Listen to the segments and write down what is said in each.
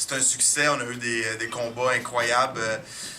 c'est un succès. On a eu des combats incroyables.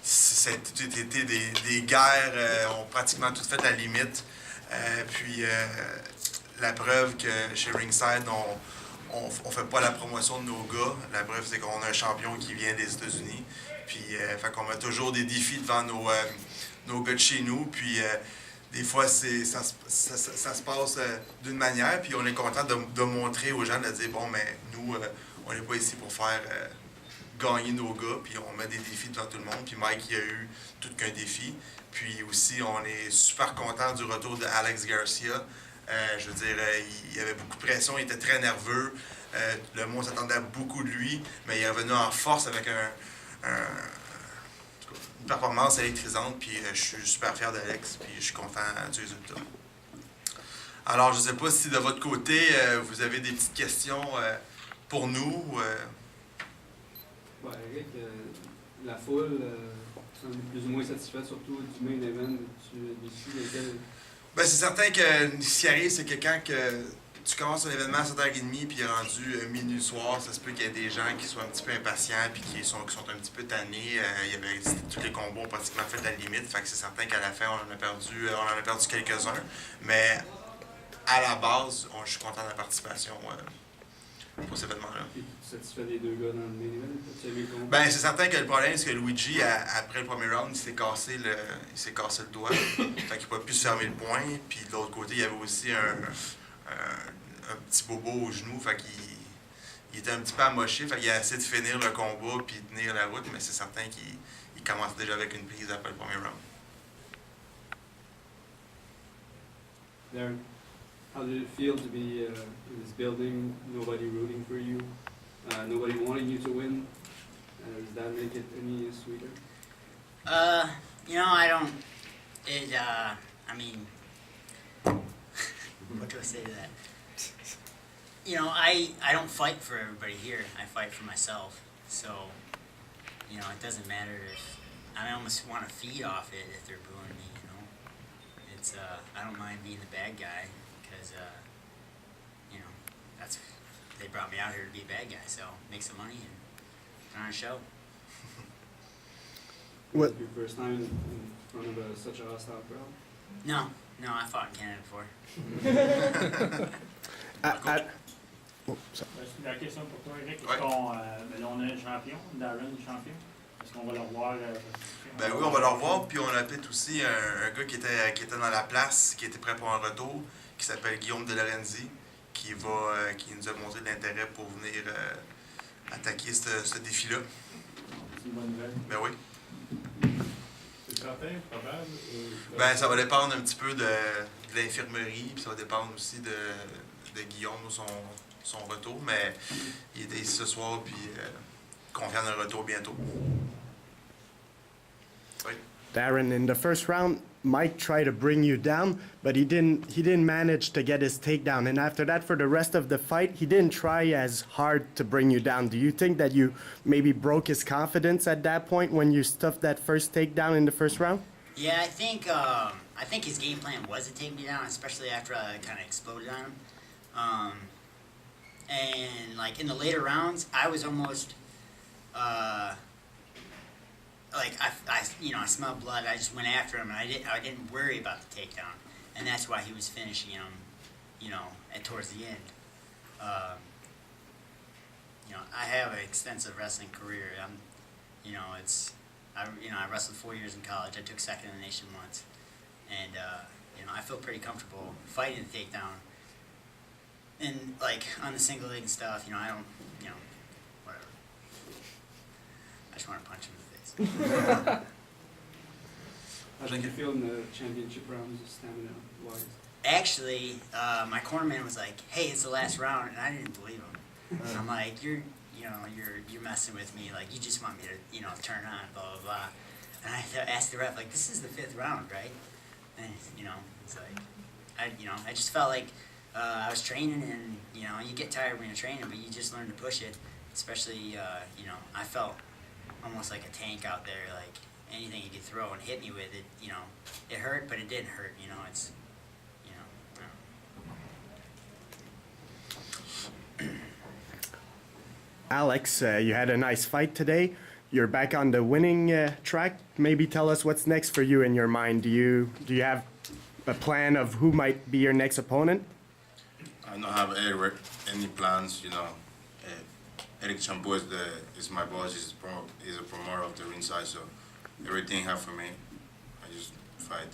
C'était des guerres. On a pratiquement tout fait à la limite. Puis la preuve que chez Ringside, on fait pas la promotion de nos gars. La preuve, c'est qu'on a un champion qui vient des États-Unis. Puis, fait qu'on met toujours des défis devant nos gars de chez nous. Puis, des fois, ça se passe d'une manière. Puis, on est content de montrer aux gens, de dire, bon, mais nous, on n'est pas ici pour faire gagner nos gars. Puis, on met des défis devant tout le monde. Puis, Mike, il a eu tout qu'un défi. Puis, aussi, on est super content du retour de Alex Garcia. Je veux dire, il y avait beaucoup de pression, il était très nerveux. Le monde s'attendait beaucoup de lui, mais il est revenu en force avec une performance électrisante. Puis je suis super fier d'Alex, puis je suis content du résultat. Alors, je ne sais pas si de votre côté, vous avez des petites questions pour nous. Ouais, Eric, la foule semble plus ou moins satisfaite, surtout du main event. Tu décides lequel. Ben, c'est certain que ce qui arrive, c'est que quand tu commences un événement à 7h30 puis il est rendu minuit le soir, ça se peut qu'il y ait des gens qui soient un petit peu impatients puis qui sont un petit peu tannés. Tous les combos ont pratiquement fait la limite. Fait que c'est certain qu'à la fin, on en a perdu quelques-uns. Mais à la base, je suis content de la participation pour cet événement-là. Et tu satisfais les deux gars dans le main event? As-tu aimé le combat? Ben, c'est certain que le problème, c'est que Luigi, après le premier round, il s'est cassé le doigt. Fait qu'il ne pouvait plus se fermer le poing. Puis de l'autre côté, il y avait aussi un petit bobo au genou. Fait qu'il était un petit peu amoché. Fait qu'il a essayé de finir le combat puis tenir la route. Mais c'est certain qu'il commence déjà avec une prise après le premier round. Darren, how did it feel to be in this building, nobody rooting for you, nobody wanting you to win? Does that make it any sweeter? I don't. I mean, what do I say to that? I don't fight for everybody here. I fight for myself. So, it doesn't matter if I almost want to feed off it if they're booing me. It's I don't mind being the bad guy because they brought me out here to be a bad guy. So make some money and put on a show. Was it your first time in front of such a hostile crowd? No, I fought in Canada before. La question pour toi, Eric, là, on a un champion, Darren champion. Est-ce qu'on va le revoir? Ben oui, on va le revoir. Puis on a peut-être aussi un gars qui était dans la place, qui était prêt pour un retour, qui s'appelle Guillaume de Lorenzi, qui nous a montré de l'intérêt pour venir attaquer ce défi-là. C'est une bonne nouvelle. Ben oui. C'est certain, probable? Ben ça va dépendre un petit peu de l'infirmerie, puis ça va dépendre aussi de Guillaume, son retour, mais il était ici ce soir, puis confiant d'un retour bientôt. Oui. Darren, in the first round, Mike tried to bring you down, but he didn't manage to get his takedown. And after that, for the rest of the fight, he didn't try as hard to bring you down. Do you think that you maybe broke his confidence at that point when you stuffed that first takedown in the first round? Yeah, I think his game plan was to take me down, especially after I kind of exploded on him. And like in the later rounds, I was almost I smelled blood. I just went after him, and I didn't worry about the takedown, and that's why he was finishing him, towards the end. I have an extensive wrestling career. I wrestled 4 years in college. I took second in the nation once, and I feel pretty comfortable fighting the takedown. And like on the single leg and stuff, I don't, whatever. I just want to punch him in the face. How did you feel in the championship rounds, stamina-wise? Actually, my cornerman was like, "Hey, it's the last round," and I didn't believe him. I'm like, "You're messing with me. Like, you just want me to, turn on, blah blah blah." And I asked the ref, like, "This is the 5th round, right?" And it's like, I just felt like I was training, and you get tired when you're training, but you just learn to push it. Especially, I felt almost like a tank out there. Like anything you could throw and hit me with it, it hurt, but it didn't hurt. It's. Alex, you had a nice fight today. You're back on the winning track. Maybe tell us what's next for you in your mind. Do you have a plan of who might be your next opponent? I don't have any plans. Eric Champeau is my boss. He's a promoter of the Ringside, so everything he have for me, I just fight.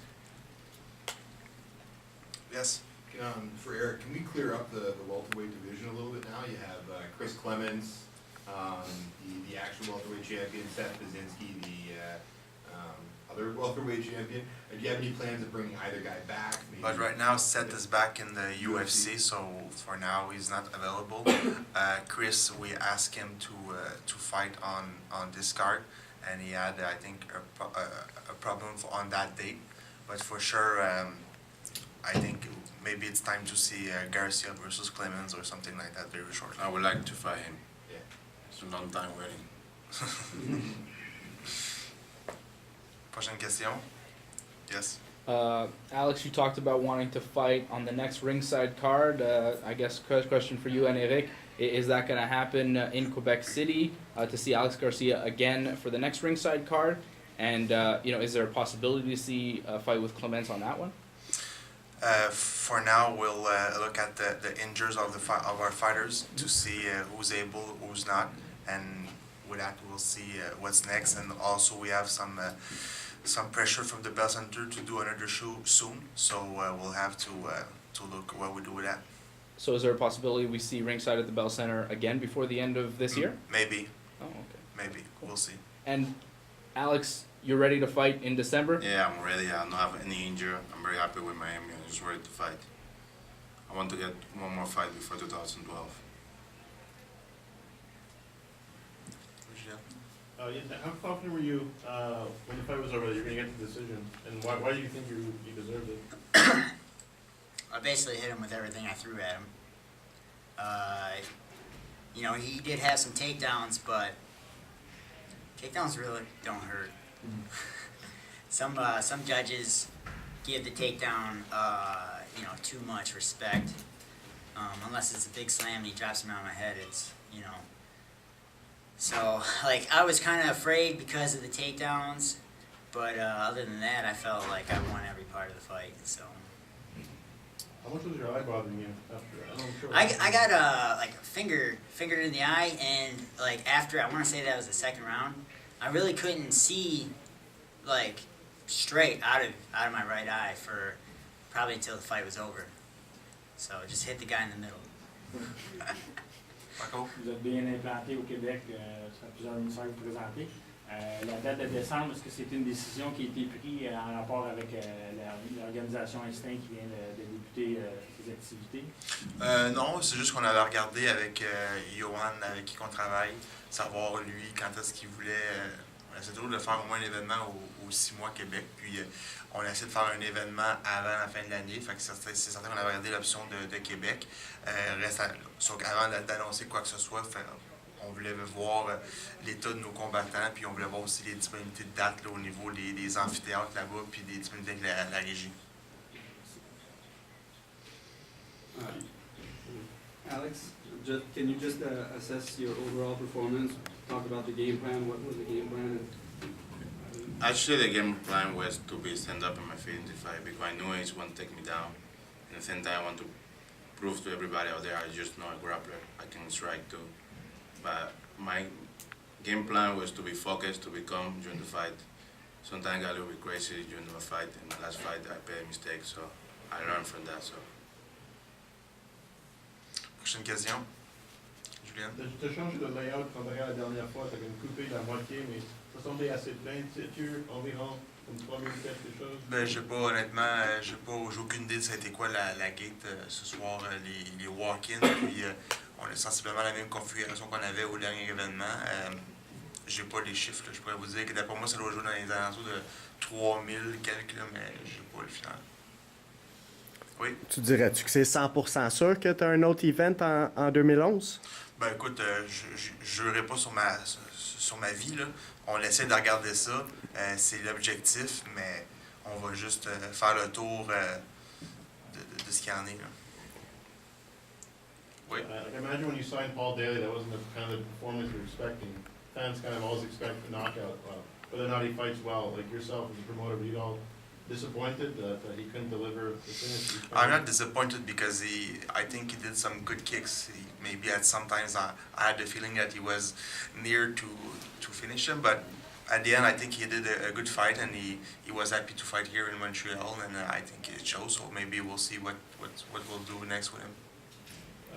Yes. For Eric, can we clear up the welterweight division a little bit now? You have Chris Clemens, the actual welterweight champion, Seth Baczynski, the other welterweight champion. Do you have any plans of bringing either guy back? Maybe? But right now, Seth is back in the UFC, so for now he's not available. Chris, we asked him to fight on this card, and he had, I think, a problem on that date. But for sure, I think maybe it's time to see Garcia versus Clemens or something like that very shortly. I would like to fight him. Yeah. It's a long time waiting. Prochaine question? Yes. Alex, you talked about wanting to fight on the next ringside card. I guess question for you and Eric. Is that going to happen in Quebec City to see Alex Garcia again for the next ringside card? And is there a possibility to see a fight with Clemens on that one? For now, we'll look at the injuries of our fighters to see who's able, who's not, and with that we'll see what's next. And also we have some pressure from the Bell Center to do another show soon, so we'll have to look what we do with that. So is there a possibility we see ringside at the Bell Center again before the end of this year? Maybe. Oh, okay. Maybe. We'll see. And Alex, you're ready to fight in December? Yeah, I'm ready. I don't have any injury. I'm very happy with Miami. I'm just ready to fight. I want to get one more fight before 2012. How confident were you when the fight was over that you were going to get the decision? And why do you think you deserved it? I basically hit him with everything I threw at him. He did have some takedowns, but takedowns really don't hurt. Some judges give the takedown, too much respect. Unless it's a big slam and he drops him on my head, So, I was kind of afraid because of the takedowns, but other than that, I felt like I won every part of the fight, so. How much was your eye bothering you after? I got a finger in the eye, and after, I want to say that was the second round, I really couldn't see straight out of my right eye for probably until the fight was over. So just hit the guy in the middle. Marco? Vous êtes bien implanté au Québec, ça fait plusieurs ministères que vous présentez. La date de décembre, est-ce que c'est une décision qui a été prise en rapport avec l'organisation Instinct qui vient de débuter ses activités? Non, c'est juste qu'on avait regardé avec Johan, avec qui on travaille, savoir lui quand est-ce qu'il voulait. On essaie toujours de faire au moins un événement au 6 mois Québec, puis on essaie de faire un événement avant la fin de l'année, fait que c'est certain qu'on avait regardé l'option de Québec. Sauf qu'avant d'annoncer quoi que ce soit, on voulait voir l'état de nos combattants, puis on voulait voir aussi les disponibilités de dates là, au niveau des amphithéâtres là-bas, puis des disponibilités avec la régie. Alex, can you just assess your overall performance? Talk about the game plan. What was the game plan? Actually, the game plan was to be stand up on my feet in the fight because I knew he won't take me down. And at the same time, I want to prove to everybody out there I just know a grappler. I can strike too. But my game plan was to be focused, to be calm during the fight. Sometimes I got a little bit crazy during the fight. In the last fight, I made a mistake, so I learned from that. So. Prochaine question. Julien? Tu as changé de layout comparé à la dernière fois. Tu avais coupé la moitié, mais ça semblait assez plein. Sais-tu environ comme 3 minutes quelque chose? Ben, honnêtement, j'ai aucune idée de ça a été quoi la gate ce soir, les walk-ins, puis on a sensiblement la même configuration qu'on avait au dernier événement. J'ai pas les chiffres, là. Je pourrais vous dire que d'après moi, ça doit jouer dans les alentours de 3000 quelques, là, mais j'ai pas le final. Oui? Tu dirais-tu que c'est 100% sûr que tu as un autre event en 2011? Ben écoute, je jurerai pas sur ma vie, là. On essaie de regarder ça, c'est l'objectif, mais on va juste faire le tour de ce qu'il y en est, là. Oui. Like, imagine when you signed Paul Daly, that wasn't the kind of the performance you're expecting. Fans kind of always expect a knockout, whether or not he fights well. Like yourself as a promoter, were you all disappointed that he couldn't deliver the finish? I'm not disappointed because I think he did some good kicks. Maybe at sometimes I had the feeling that he was near to finish him, but at the end I think he did a good fight, and he was happy to fight here in Montreal, and I think it shows. So maybe we'll see what we'll do next with him.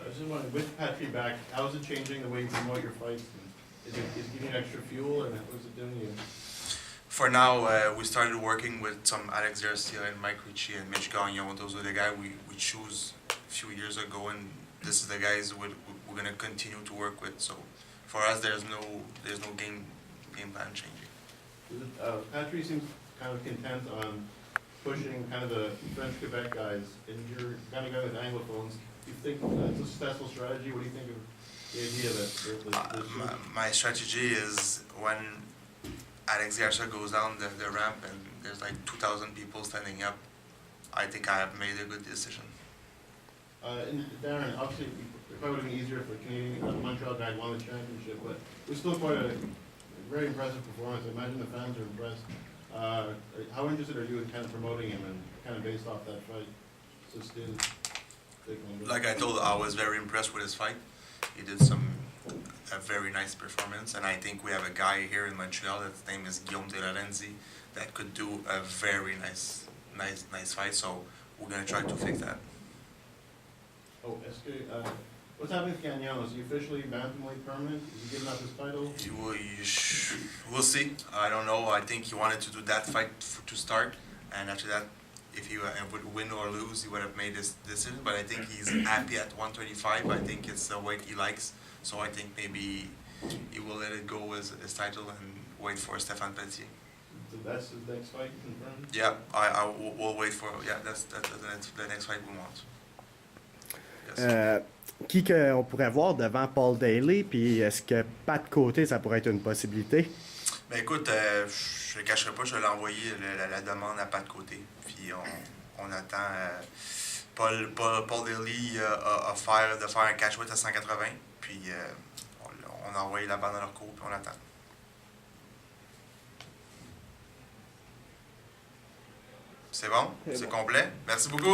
I was just wondering, with Patry back, how is it changing the way you promote your fights? Is it giving you extra fuel, or what is it doing to you? For now, we started working with some Alex Garcia and Mike Ricci and Mitch Gagnon. Those are the guys we chose a few years ago, and this is the guys we're going to continue to work with. So for us, there's no game plan changing. Patry seems kind of content on pushing kind of the French Quebec guys, and you're kind of guy with Anglophones. Do you think that's a successful strategy? What do you think of the idea that My strategy is when Alex Garcia goes down the ramp and there's like 2,000 people standing up, I think I have made a good decision. And Darren, obviously, it probably would have been easier if a Canadian Montreal guy won the championship, but it was still quite a very impressive performance. I imagine the fans are impressed. How interested are you in kind of promoting him and kind of based off that fight? So still, like I told, I was very impressed with his fight. He did a very nice performance, and I think we have a guy here in Montreal, his name is Guillaume de Lorenzi, that could do a very nice fight, so we're going to try to fix that. Oh, what's happening with Gagnon? Is he officially bantamweight permanent? Is he giving up his title? We'll see. I don't know. I think he wanted to do that fight to start, and after that, if he would win or lose, he would have made his decision, but I think he's happy at 135. I think it's the weight he likes. So I think maybe he will let it go as his title and wait for Stéphane Pelletier. So that's his next fight confirmed? Yeah, we'll wait for, that's the next fight we want. Yes. Qui qu'on pourrait voir devant Paul Daly, puis est-ce que Pat Côté, ça pourrait être une possibilité? Ben écoute, je ne cacherai pas, je vais l'envoyer la demande à Pat Côté. Puis on attend. Paul Daly a de faire un catchweight à 180. Puis on a envoyé la balle dans leur cours, puis on attend. C'est bon? C'est complet? Merci beaucoup!